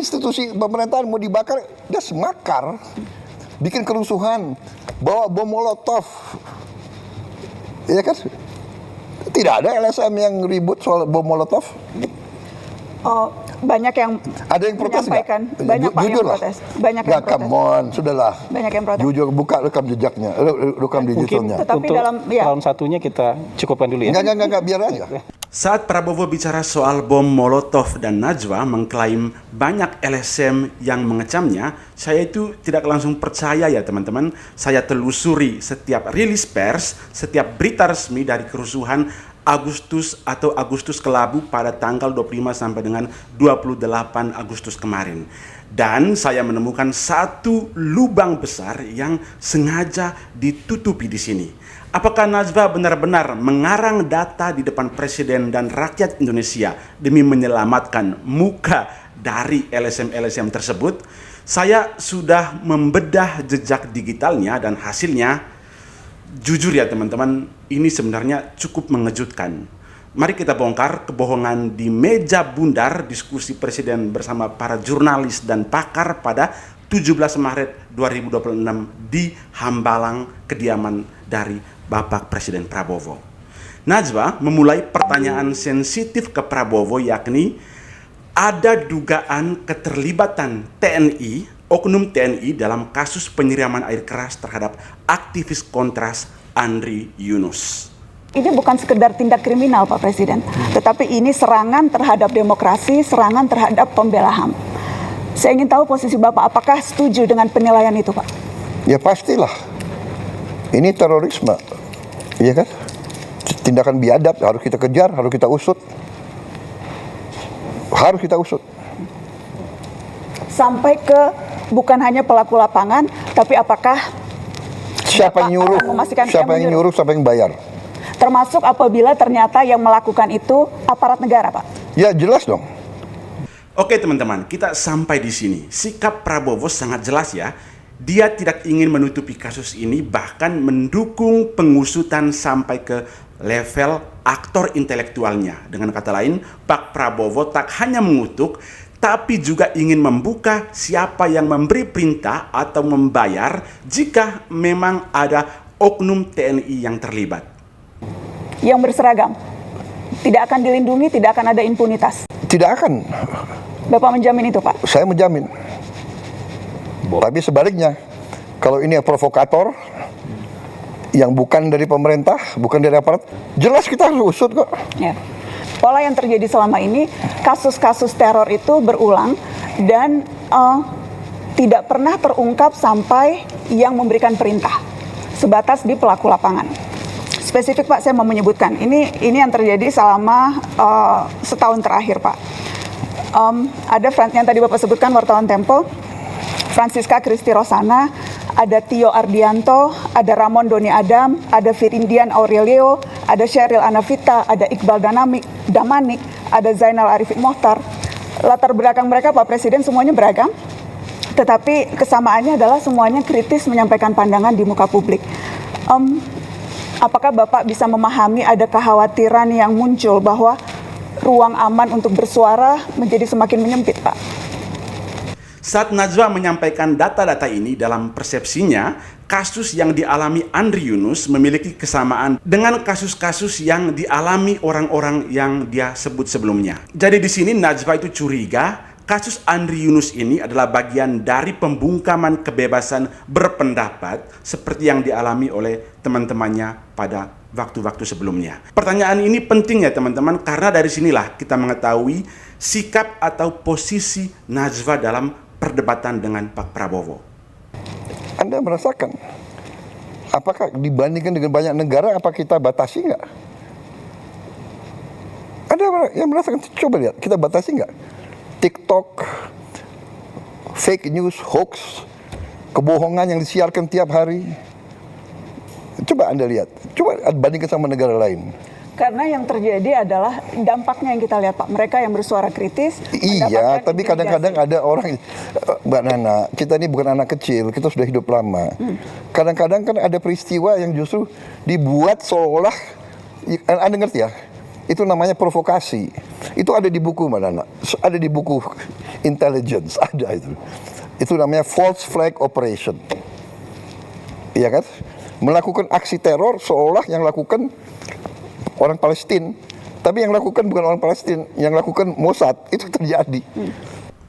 institusi pemerintahan mau dibakar, dia semakar, bikin kerusuhan, bawa bom molotov, ya kan? Tidak ada LSM yang ribut soal bom molotov. Oh, banyak yang ada yang protes menyampaikan, banyak Pak yang protes. Banyak yang protes. Come on, sudahlah. Banyak yang protes. Jujur, buka rekam jejaknya, rekam digitalnya. Tetapi untuk dalam round satunya kita cukupkan dulu ya. Enggak, biar aja. Saat Prabowo bicara soal bom Molotov dan Najwa mengklaim banyak LSM yang mengecamnya, saya itu tidak langsung percaya ya teman-teman. Saya telusuri setiap rilis pers, setiap berita resmi dari kerusuhan Agustus Kelabu pada tanggal 25 sampai dengan 28 Agustus kemarin. Dan saya menemukan satu lubang besar yang sengaja ditutupi di sini. Apakah Najwa benar-benar mengarang data di depan Presiden dan rakyat Indonesia demi menyelamatkan muka dari LSM-LSM tersebut? Saya sudah membedah jejak digitalnya dan hasilnya, jujur ya teman-teman, ini sebenarnya cukup mengejutkan. Mari kita bongkar kebohongan di meja bundar diskusi Presiden bersama para jurnalis dan pakar pada 17 Maret 2026 di Hambalang, kediaman dari Bapak Presiden Prabowo. Najwa memulai pertanyaan sensitif ke Prabowo, yakni ada dugaan keterlibatan TNI, oknum TNI dalam kasus penyiraman air keras terhadap aktivis Kontras Andri Yunus. Ini bukan sekedar tindak kriminal Pak Presiden, tetapi ini serangan terhadap demokrasi, serangan terhadap pembela HAM. Saya ingin tahu posisi Bapak, apakah setuju dengan penilaian itu Pak? Ya pastilah. Ini terorisme, iya kan? Tindakan biadab, harus kita kejar, harus kita usut. Harus kita usut. Sampai ke bukan hanya pelaku lapangan, tapi apakah siapa yang nyuruh, siapa yang nyuruh, siapa yang bayar. Termasuk apabila ternyata yang melakukan itu aparat negara, Pak? Ya jelas dong. Oke teman-teman, kita sampai di sini. Sikap Prabowo sangat jelas ya. Dia tidak ingin menutupi kasus ini, bahkan mendukung pengusutan sampai ke level aktor intelektualnya. Dengan kata lain, Pak Prabowo tak hanya mengutuk, tapi juga ingin membuka siapa yang memberi perintah atau membayar jika memang ada oknum TNI yang terlibat. Yang berseragam, tidak akan dilindungi, tidak akan ada impunitas. Tidak akan. Bapak menjamin itu, Pak? Saya menjamin. Tapi sebaliknya, kalau ini provokator yang bukan dari pemerintah, bukan dari aparat, jelas kita harus usut kok. Ya. Pola yang terjadi selama ini, kasus-kasus teror itu berulang dan tidak pernah terungkap sampai yang memberikan perintah, sebatas di pelaku lapangan. Spesifik Pak, saya mau menyebutkan, ini yang terjadi selama setahun terakhir Pak. Ada yang tadi Bapak sebutkan, wartawan Tempo, Francisca Kristi Rosana, ada Tio Ardianto, ada Ramon Doni Adam, ada Firindian Aurelio, ada Sheryl Anavita, ada Iqbal Damanik, ada Zainal Arifin Mohtar. Latar belakang mereka Pak Presiden semuanya beragam, tetapi kesamaannya adalah semuanya kritis menyampaikan pandangan di muka publik. Apakah Bapak bisa memahami ada kekhawatiran yang muncul bahwa ruang aman untuk bersuara menjadi semakin menyempit, Pak? Saat Najwa menyampaikan data-data ini, dalam persepsinya, kasus yang dialami Andri Yunus memiliki kesamaan dengan kasus-kasus yang dialami orang-orang yang dia sebut sebelumnya. Jadi di sini Najwa itu curiga kasus Andri Yunus ini adalah bagian dari pembungkaman kebebasan berpendapat seperti yang dialami oleh teman-temannya pada waktu-waktu sebelumnya. Pertanyaan ini penting ya teman-teman, karena dari sinilah kita mengetahui sikap atau posisi Najwa dalam perdebatan dengan Pak Prabowo. Anda merasakan, apakah dibandingkan dengan banyak negara, apa kita batasi nggak? Ada yang merasakan, coba lihat, kita batasi nggak? TikTok, fake news, hoax, kebohongan yang disiarkan tiap hari. Coba Anda lihat, coba bandingkan sama negara lain. Karena yang terjadi adalah dampaknya yang kita lihat Pak, mereka yang bersuara kritis. Iya, tapi kadang-kadang ada orang, Mbak Nana, kita ini bukan anak kecil, kita sudah hidup lama. Kadang-kadang kan ada peristiwa yang justru dibuat seolah, Anda ngerti ya, Itu namanya provokasi. Itu ada di buku mana, nak? Ada di buku intelligence, ada itu. Itu namanya false flag operation. Iya kan? Melakukan aksi teror seolah yang lakukan orang Palestina. Tapi yang lakukan bukan orang Palestina, yang lakukan Mossad. Itu terjadi.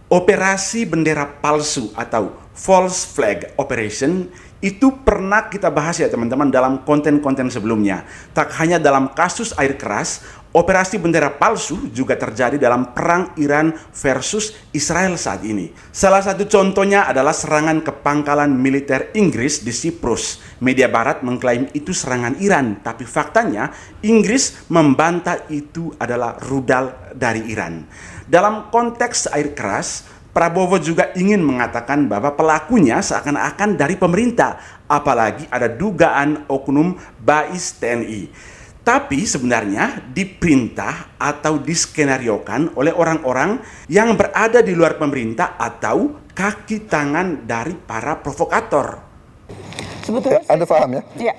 Operasi bendera palsu atau false flag operation itu pernah kita bahas ya teman-teman dalam konten-konten sebelumnya. Tak hanya dalam kasus air keras, operasi bendera palsu juga terjadi dalam perang Iran versus Israel saat ini. Salah satu contohnya adalah serangan ke pangkalan militer Inggris di Siprus. Media barat mengklaim itu serangan Iran, tapi faktanya Inggris membantah itu adalah rudal dari Iran. Dalam konteks air keras, Prabowo juga ingin mengatakan bahwa pelakunya seakan-akan dari pemerintah, apalagi ada dugaan oknum Bais TNI. Tapi sebenarnya diperintah atau diskenariokan oleh orang-orang yang berada di luar pemerintah atau kaki tangan dari para provokator. Sebetulnya Anda paham ya? Iya.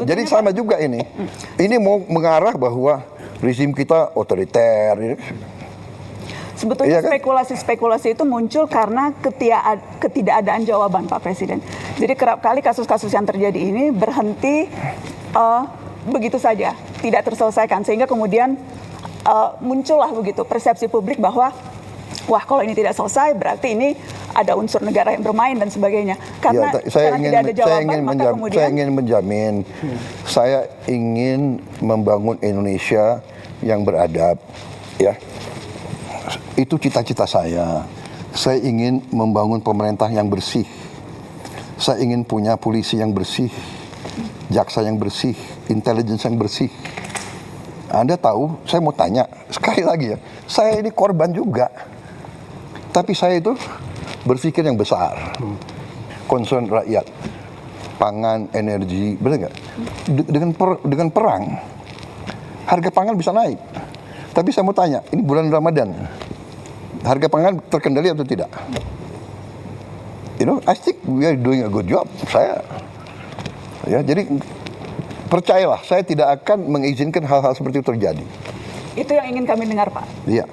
Jadi sama juga ini. Ini mau mengarah bahwa rezim kita otoriter. Sebetulnya Iya kan? spekulasi-spekulasi itu muncul karena ketidakadaan jawaban Pak Presiden. Jadi kerap kali kasus-kasus yang terjadi ini berhenti begitu saja, tidak terselesaikan. Sehingga kemudian muncullah begitu persepsi publik bahwa wah kalau ini tidak selesai berarti ini ada unsur negara yang bermain dan sebagainya. Karena, saya karena tidak ada jawaban maka kemudian saya ingin menjamin, saya ingin membangun Indonesia yang beradab, ya. Itu cita-cita saya. Saya ingin membangun pemerintah yang bersih. Saya ingin punya polisi yang bersih, jaksa yang bersih, intelligence yang bersih. Anda tahu, saya mau tanya sekali lagi ya, saya ini korban juga. Tapi saya itu berpikir yang besar. Concern rakyat, pangan, energi, benar nggak? Dengan perang, harga pangan bisa naik. Tapi saya mau tanya, ini bulan Ramadan, harga pangan terkendali atau tidak? I think we are doing a good job. Jadi percayalah, saya tidak akan mengizinkan hal-hal seperti itu terjadi. itu yang ingin kami dengar Pak. Iya,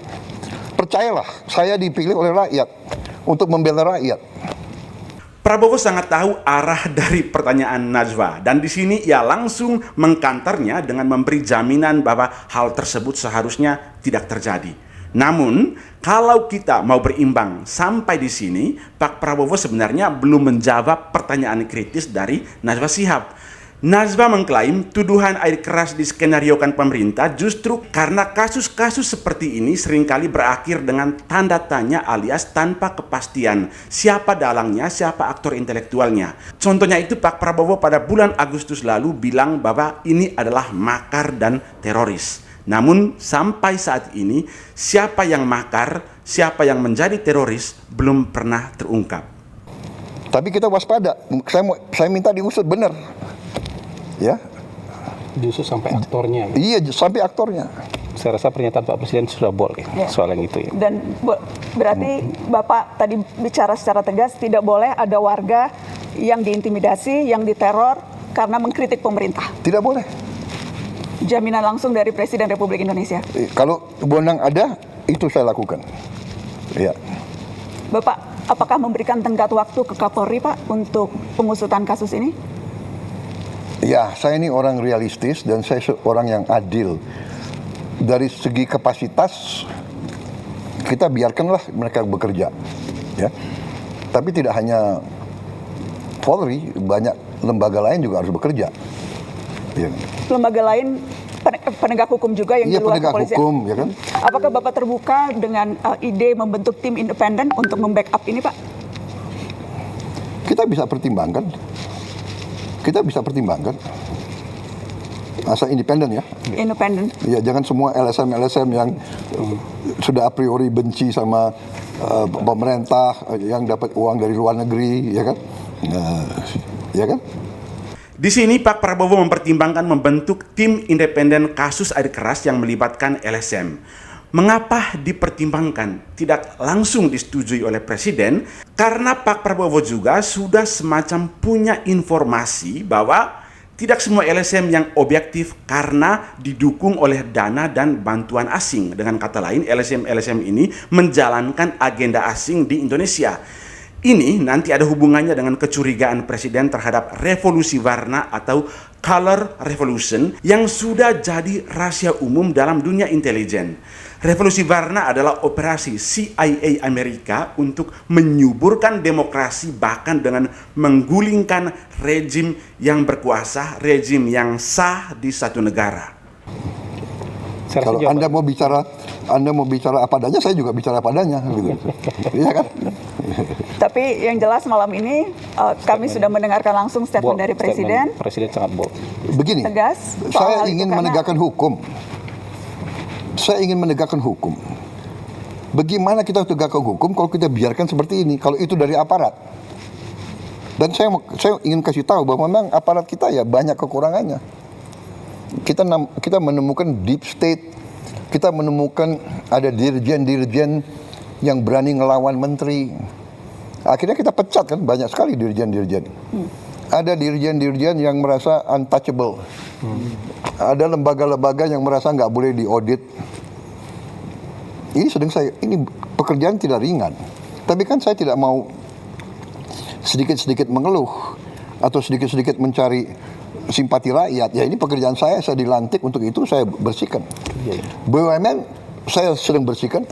percayalah, saya dipilih oleh rakyat untuk membela rakyat. Prabowo sangat tahu arah dari pertanyaan Najwa dan di sini ia langsung mengkantarnya dengan memberi jaminan bahwa hal tersebut seharusnya tidak terjadi. Namun, kalau kita mau berimbang sampai di sini, Pak Prabowo sebenarnya belum menjawab pertanyaan kritis dari Najwa Shihab. Najwa mengklaim tuduhan air keras diskenariokan pemerintah justru karena kasus-kasus seperti ini seringkali berakhir dengan tanda tanya alias tanpa kepastian siapa dalangnya, siapa aktor intelektualnya. Contohnya itu Pak Prabowo pada bulan Agustus lalu bilang bahwa ini adalah makar dan teroris. Namun sampai saat ini siapa yang makar, siapa yang menjadi teroris belum pernah terungkap. Tapi kita waspada, saya minta diusut benar. Ya, Justru sampai aktornya. iya sampai aktornya. Saya rasa pernyataan Pak Presiden sudah boleh soal yang itu ya. Dan berarti Bapak tadi bicara secara tegas tidak boleh ada warga yang diintimidasi, yang diteror karena mengkritik pemerintah. Tidak boleh. Jaminan langsung dari Presiden Republik Indonesia. Kalau wewenang ada, itu saya lakukan. Ya. Bapak, apakah memberikan tenggat waktu ke Kapolri Pak untuk pengusutan kasus ini? Ya, saya ini orang realistis dan saya orang yang adil. Dari segi kapasitas, kita biarkanlah mereka bekerja. Ya. Tapi tidak hanya Polri, banyak lembaga lain juga harus bekerja. Ya. Lembaga lain penegak hukum juga yang di luar penegak kepolisian. hukum, ya kan? Apakah Bapak terbuka dengan ide membentuk tim independen untuk membackup ini Pak? Kita bisa pertimbangkan. Asal independen ya. Independen. Ya, jangan semua LSM yang sudah a priori benci sama pemerintah, yang dapat uang dari luar negeri, ya kan? Ya kan? Di sini Pak Prabowo mempertimbangkan membentuk tim independen kasus air keras yang melibatkan LSM. Mengapa dipertimbangkan? Tidak langsung disetujui oleh Presiden, karena Pak Prabowo juga sudah semacam punya informasi bahwa Tidak semua LSM yang objektif karena didukung oleh dana dan bantuan asing. Dengan kata lain, LSM-LSM ini menjalankan agenda asing di Indonesia. Ini nanti ada hubungannya dengan kecurigaan Presiden terhadap revolusi warna atau color revolution yang sudah jadi rahasia umum dalam dunia intelijen. Revolusi warna adalah operasi CIA Amerika untuk menyuburkan demokrasi bahkan dengan menggulingkan rejim yang berkuasa, rejim yang sah di satu negara. Saya rasa Kalau jawaban- Anda mau bicara apa adanya, saya juga bicara apa adanya, gitu. Iya kan? Tapi yang jelas malam ini kami sudah mendengarkan langsung statement bold, dari Presiden. Presiden sangat bold. Begini, Tegas soal saya hal itu ingin karena- menegakkan hukum. Saya ingin menegakkan hukum. Bagaimana kita tegakkan hukum kalau kita biarkan seperti ini? Kalau itu dari aparat. Dan saya ingin kasih tahu bahwa memang aparat kita ya banyak kekurangannya. Kita menemukan deep state, kita menemukan ada dirjen-dirjen yang berani ngelawan menteri. Akhirnya kita pecat kan, banyak sekali dirjen-dirjen. Ada dirjen-dirjen yang merasa untouchable. Ada lembaga-lembaga yang merasa nggak boleh diaudit. Ini pekerjaan tidak ringan. Tapi kan saya tidak mau sedikit-sedikit mengeluh atau sedikit-sedikit mencari simpati rakyat. Ya ini pekerjaan saya dilantik untuk itu, saya bersihkan. BUMN saya sedang bersihkan.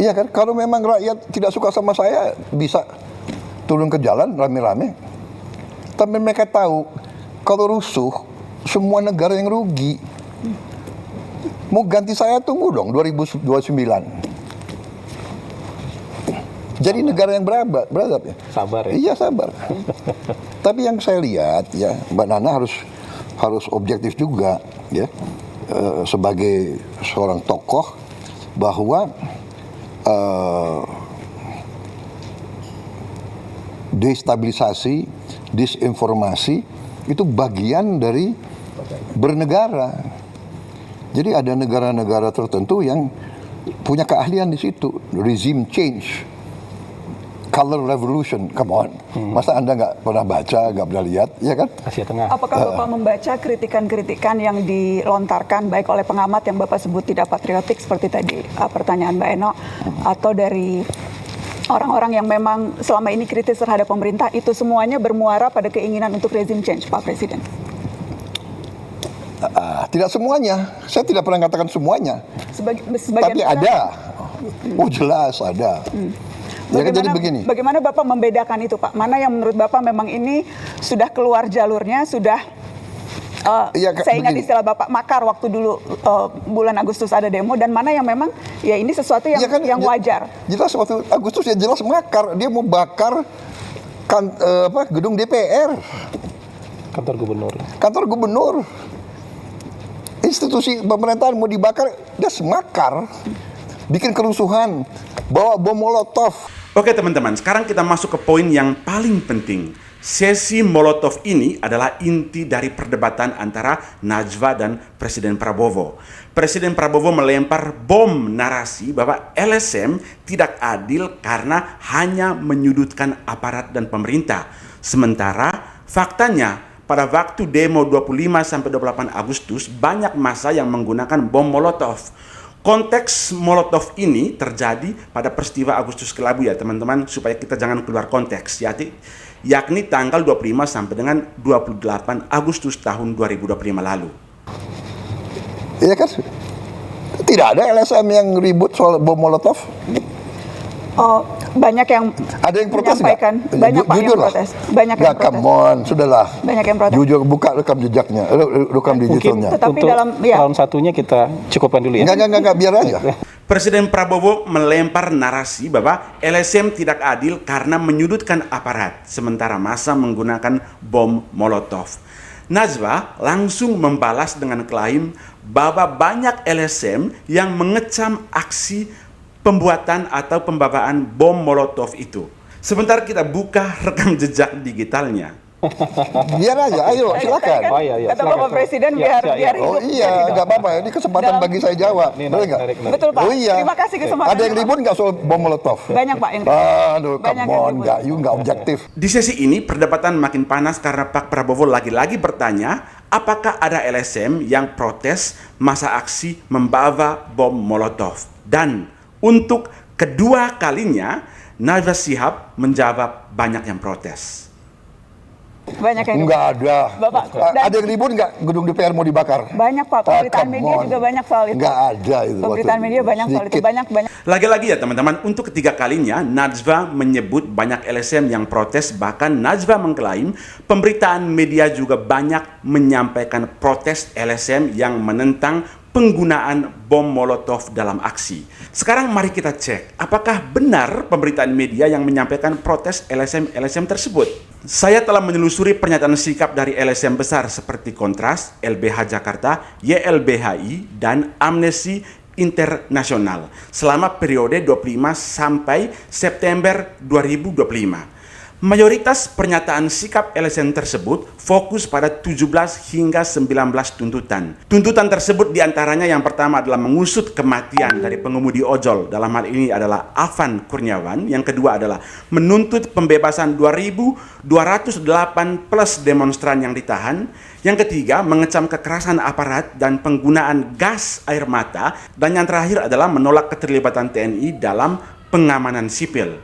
Iya kan, kalau memang rakyat tidak suka sama saya, bisa turun ke jalan rame-rame. Tapi mereka tahu, kalau rusuh, semua negara yang rugi. Mau ganti saya, tunggu dong, 2029. Jadi negara yang beradab ya. Sabar ya. Iya, sabar. Tapi yang saya lihat, ya, Mbak Nana harus objektif juga, ya, sebagai seorang tokoh, bahwa destabilisasi, disinformasi itu bagian dari bernegara. Jadi ada negara-negara tertentu yang punya keahlian di situ, regime change, color revolution, come on. Masa Anda nggak pernah baca, nggak pernah lihat, ya kan? Asia Tengah. Apakah Bapak membaca kritikan-kritikan yang dilontarkan baik oleh pengamat yang Bapak sebut tidak patriotik seperti tadi pertanyaan Mbak Eno, atau dari orang-orang yang memang selama ini kritis terhadap pemerintah, itu semuanya bermuara pada keinginan untuk regime change, Pak Presiden? Tidak semuanya, saya tidak pernah katakan semuanya. Sebagian Tapi besar. ada, oh jelas ada. Ya kan, jadi begini. Bagaimana Bapak membedakan itu, Pak? Mana yang menurut Bapak memang ini sudah keluar jalurnya, sudah Iya, saya ingat begini. istilah Bapak makar waktu dulu bulan Agustus ada demo, dan mana yang memang ya ini sesuatu yang Ya kan, yang wajar. Jelas waktu Agustus ya jelas makar, dia mau bakar gedung DPR, Kantor gubernur. kantor gubernur, institusi pemerintahan mau dibakar, dia semakar, bikin kerusuhan, bawa bom molotov. Oke teman-teman, sekarang kita masuk ke poin yang paling penting. Sesi Molotov ini adalah inti dari perdebatan antara Najwa dan Presiden Prabowo. Presiden Prabowo melempar bom narasi bahwa LSM tidak adil karena hanya menyudutkan aparat dan pemerintah. Sementara faktanya pada waktu demo 25-28 Agustus banyak massa yang menggunakan bom Molotov. Konteks Molotov ini terjadi pada peristiwa Agustus Kelabu ya teman-teman, supaya kita jangan keluar konteks, yakni tanggal 25 sampai dengan 28 Agustus tahun 2025 lalu. Iya kan? Tidak ada LSM yang ribut soal bom molotov. Banyak yang Ada yang protes nggak? menyampaikan, banyak Pak yang Jujur lah. protes. Banyak yang Nggak, protes. come on, sudahlah. Banyak yang protes. Jujur, buka rekam jejaknya, rekam Mungkin digitalnya. Tetapi untuk dalam- ya. round satunya kita cukupkan dulu ya. Enggak, biar aja. Presiden Prabowo melempar narasi bahwa LSM tidak adil karena menyudutkan aparat, sementara massa menggunakan bom Molotov. Najwa langsung membalas dengan klaim bahwa banyak LSM yang mengecam aksi pembuatan atau pembawaan bom Molotov itu. Sebentar kita buka rekam jejak digitalnya. Biar aja, ayo silakan. Oh, iya, Kata silakan. Bapak Presiden Iya, biar iya, biar iya. Oh hidup, iya, biar hidup. nggak apa-apa. Ini kesempatan Dalam- bagi saya jawab. Ini Boleh nggak? menarik. Betul Pak. Oh iya. Terima kasih kesempatan. Ada yang ribut nggak soal bom Molotov? Banyak Pak yang Aduh, Banyak come yang on, ribut. nggak objektif. Di sesi ini perdebatan makin panas karena Pak Prabowo lagi-lagi bertanya apakah ada LSM yang protes masa aksi membawa bom Molotov. Dan untuk kedua kalinya Najwa Shihab menjawab banyak yang protes. banyak yang Nggak ada. Bapak, dan- Ada yang ribut nggak gedung DPR mau dibakar? banyak Pak, pemberitaan come media on. juga banyak soal itu. Nggak ada itu. Pemberitaan waktu media banyak soal itu, sedikit. banyak. Lagi-lagi ya teman-teman, untuk ketiga kalinya Najwa menyebut banyak LSM yang protes. Bahkan Najwa mengklaim pemberitaan media juga banyak menyampaikan protes LSM yang menentang penggunaan bom Molotov dalam aksi. Sekarang mari kita cek, apakah benar pemberitaan media yang menyampaikan protes LSM tersebut? Saya telah menelusuri pernyataan sikap dari LSM besar seperti Kontras, LBH Jakarta, YLBHI, dan Amnesty Internasional selama periode 25 sampai September 2025. Mayoritas pernyataan sikap LSM tersebut fokus pada 17 hingga 19 tuntutan. Tuntutan tersebut diantaranya yang pertama adalah mengusut kematian dari pengemudi ojol. Dalam hal ini adalah Afan Kurniawan. Yang kedua adalah menuntut pembebasan 2.208 plus demonstran yang ditahan. Yang ketiga, mengecam kekerasan aparat dan penggunaan gas air mata. Dan yang terakhir adalah menolak keterlibatan TNI dalam pengamanan sipil.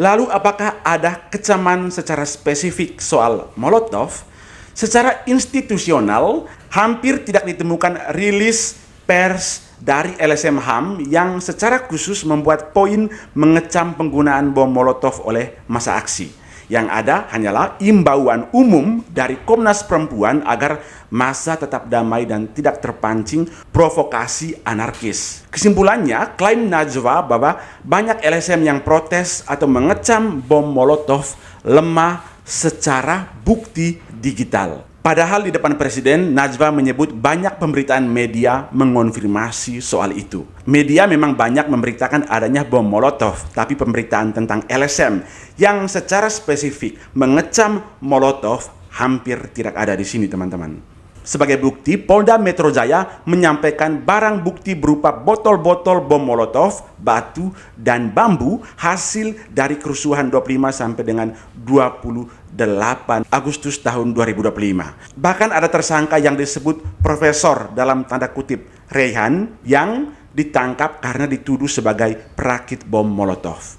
Lalu apakah ada kecaman secara spesifik soal Molotov? Secara institusional, hampir tidak ditemukan rilis pers dari LSM HAM yang secara khusus membuat poin mengecam penggunaan bom Molotov oleh massa aksi. Yang ada hanyalah imbauan umum dari Komnas Perempuan agar massa tetap damai dan tidak terpancing provokasi anarkis. Kesimpulannya, klaim Najwa bahwa banyak LSM yang protes atau mengecam bom Molotov lemah secara bukti digital. Padahal di depan Presiden, Najwa menyebut banyak pemberitaan media mengonfirmasi soal itu. Media memang banyak memberitakan adanya bom Molotov, tapi pemberitaan tentang LSM yang secara spesifik mengecam Molotov hampir tidak ada di sini, teman-teman. Sebagai bukti, Polda Metro Jaya menyampaikan barang bukti berupa botol-botol bom Molotov, batu, dan bambu hasil dari kerusuhan 25 sampai dengan 28 Agustus tahun 2025. Bahkan ada tersangka yang disebut profesor dalam tanda kutip Reyhan yang ditangkap karena dituduh sebagai perakit bom Molotov.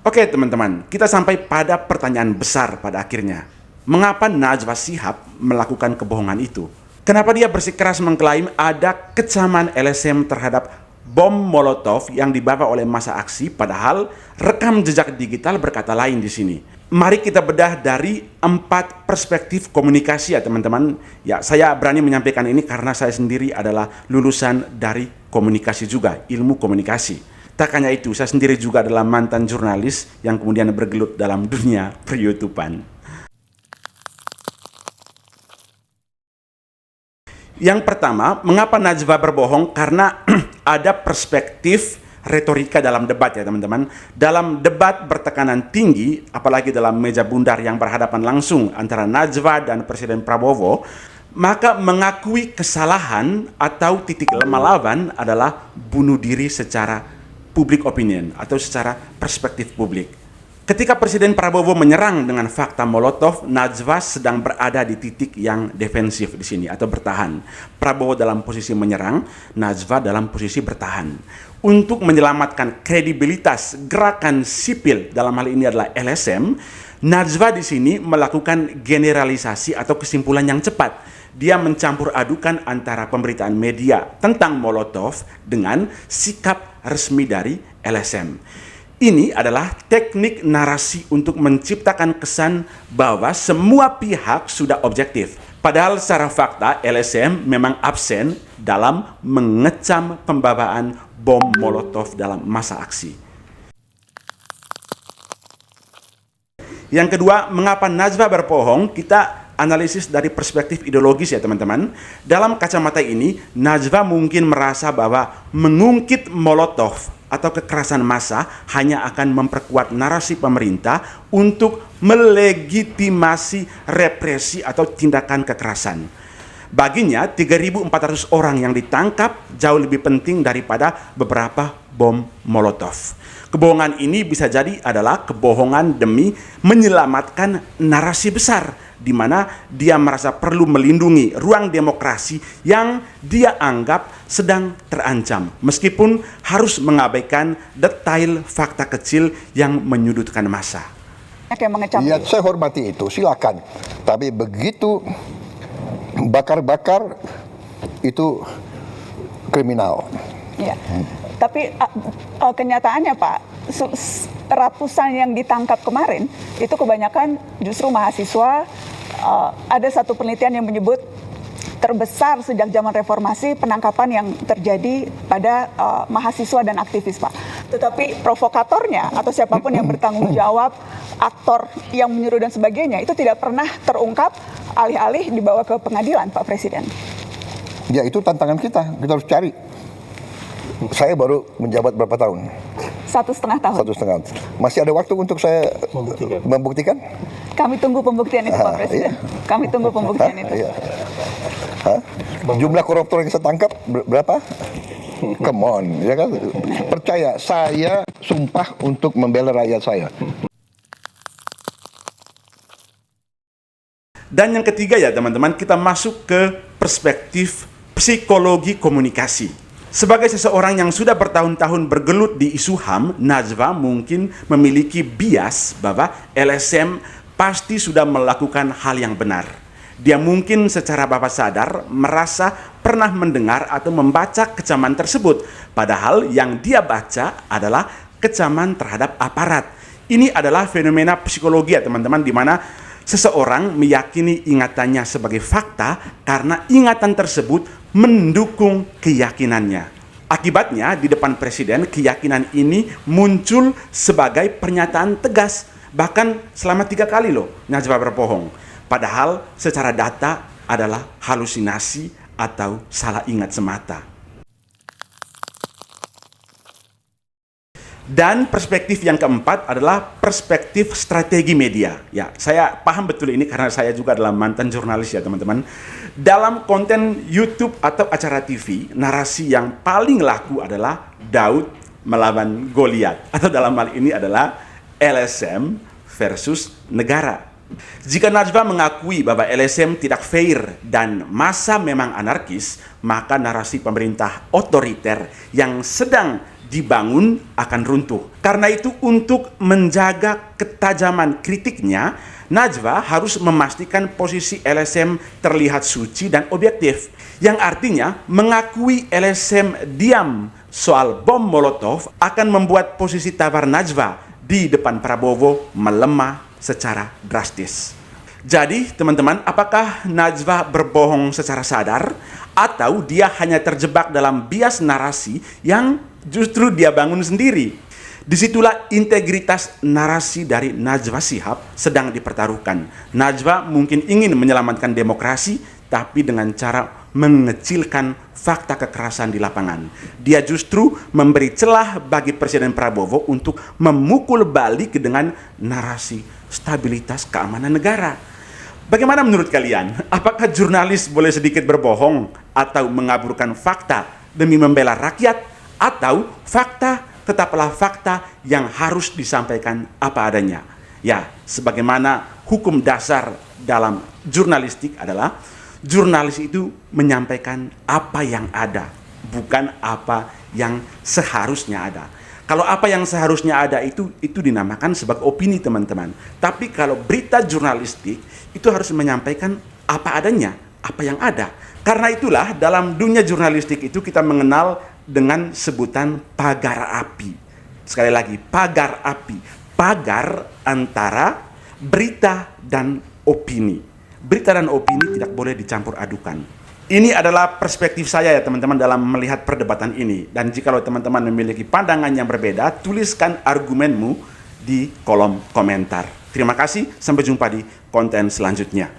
Oke teman-teman, kita sampai pada pertanyaan besar pada akhirnya. Mengapa Najwa Shihab melakukan kebohongan itu? Kenapa dia bersikeras mengklaim ada kecaman LSM terhadap bom Molotov yang dibawa oleh massa aksi, padahal rekam jejak digital berkata lain di sini. Mari kita bedah dari 4 perspektif komunikasi ya teman-teman. Ya, saya berani menyampaikan ini karena saya sendiri adalah lulusan dari komunikasi juga, ilmu komunikasi. Tak hanya itu, saya sendiri juga adalah mantan jurnalis yang kemudian bergelut dalam dunia per-YouTubean. Yang pertama, mengapa Najwa berbohong? Karena ada perspektif retorika dalam debat ya teman-teman. Dalam debat bertekanan tinggi, apalagi dalam meja bundar yang berhadapan langsung antara Najwa dan Presiden Prabowo, maka mengakui kesalahan atau titik lemah lawan adalah bunuh diri secara public opinion atau secara perspektif publik. Ketika Presiden Prabowo menyerang dengan fakta Molotov, Najwa sedang berada di titik yang defensif di sini atau bertahan. Prabowo dalam posisi menyerang, Najwa dalam posisi bertahan. Untuk menyelamatkan kredibilitas gerakan sipil dalam hal ini adalah LSM, Najwa di sini melakukan generalisasi atau kesimpulan yang cepat. Dia mencampur adukan antara pemberitaan media tentang Molotov dengan sikap resmi dari LSM. Ini adalah teknik narasi untuk menciptakan kesan bahwa semua pihak sudah objektif. Padahal secara fakta LSM memang absen dalam mengecam pembawaan bom Molotov dalam masa aksi. Yang kedua, mengapa Najwa berbohong? Kita analisis dari perspektif ideologis ya teman-teman. Dalam kacamata ini, Najwa mungkin merasa bahwa mengungkit Molotov atau kekerasan massa hanya akan memperkuat narasi pemerintah untuk melegitimasi represi atau tindakan kekerasan. Baginya, 3.400 orang yang ditangkap jauh lebih penting daripada beberapa bom Molotov. Kebohongan ini bisa jadi adalah kebohongan demi menyelamatkan narasi besar, di mana dia merasa perlu melindungi ruang demokrasi yang dia anggap sedang terancam, meskipun harus mengabaikan detail fakta kecil yang menyudutkan massa. Yang mengecam. Ya, saya hormati itu, silakan. Tapi begitu bakar-bakar itu kriminal. Ya. Tapi kenyataannya Pak, ratusan yang ditangkap kemarin itu kebanyakan justru mahasiswa. Ada satu penelitian yang menyebut terbesar sejak zaman reformasi penangkapan yang terjadi pada mahasiswa dan aktivis Pak. Tetapi provokatornya atau siapapun yang bertanggung jawab, aktor yang menyuruh dan sebagainya itu tidak pernah terungkap, alih-alih dibawa ke pengadilan Pak Presiden. Ya, itu tantangan kita harus cari. Saya baru menjabat berapa tahun? 1,5 tahun. 1,5. Masih ada waktu untuk saya membuktikan? Kami tunggu pembuktian itu Pak Presiden. Iya. Kami tunggu pembuktian itu. Iya. Jumlah koruptor yang saya tangkap berapa? Come on, ya kan? Percaya, saya sumpah untuk membela rakyat saya. Dan yang ketiga ya teman-teman, kita masuk ke perspektif psikologi komunikasi. Sebagai seseorang yang sudah bertahun-tahun bergelut di isu HAM, Najwa mungkin memiliki bias bahwa LSM pasti sudah melakukan hal yang benar. Dia mungkin secara bawah sadar merasa pernah mendengar atau membaca kecaman tersebut, padahal yang dia baca adalah kecaman terhadap aparat. Ini adalah fenomena psikologi ya teman-teman, di mana seseorang meyakini ingatannya sebagai fakta karena ingatan tersebut mendukung keyakinannya. Akibatnya di depan presiden keyakinan ini muncul sebagai pernyataan tegas. Bahkan selama 3 kali loh Najwa berbohong. Padahal secara data adalah halusinasi atau salah ingat semata. Dan perspektif yang keempat adalah perspektif strategi media. Ya, saya paham betul ini karena saya juga adalah mantan jurnalis ya teman-teman. Dalam konten YouTube atau acara TV, narasi yang paling laku adalah Daud melawan Goliat. Atau dalam hal ini adalah LSM versus negara. Jika Najwa mengakui bahwa LSM tidak fair dan massa memang anarkis, maka narasi pemerintah otoriter yang sedang dibangun akan runtuh. Karena itu untuk menjaga ketajaman kritiknya, Najwa harus memastikan posisi LSM terlihat suci dan objektif. Yang artinya mengakui LSM diam soal bom Molotov akan membuat posisi tawar Najwa di depan Prabowo melemah secara drastis. Jadi teman-teman, apakah Najwa berbohong secara sadar atau dia hanya terjebak dalam bias narasi yang justru dia bangun sendiri? Disitulah integritas narasi dari Najwa Shihab sedang dipertaruhkan. Najwa mungkin ingin menyelamatkan demokrasi, tapi dengan cara mengecilkan fakta kekerasan di lapangan. Dia justru memberi celah bagi Presiden Prabowo untuk memukul balik dengan narasi stabilitas keamanan negara. Bagaimana menurut kalian? Apakah jurnalis boleh sedikit berbohong atau mengaburkan fakta demi membela rakyat, atau fakta tetaplah fakta yang harus disampaikan apa adanya? Ya, sebagaimana hukum dasar dalam jurnalistik adalah jurnalis itu menyampaikan apa yang ada, bukan apa yang seharusnya ada. Kalau apa yang seharusnya ada itu dinamakan sebagai opini teman-teman. Tapi kalau berita jurnalistik itu harus menyampaikan apa adanya, apa yang ada. Karena itulah dalam dunia jurnalistik itu kita mengenal dengan sebutan pagar api. Sekali lagi, pagar api. Pagar antara berita dan opini. Berita dan opini tidak boleh dicampur adukan. Ini adalah perspektif saya ya teman-teman dalam melihat perdebatan ini. Dan jika teman-teman memiliki pandangan yang berbeda, tuliskan argumenmu di kolom komentar. Terima kasih, sampai jumpa di konten selanjutnya.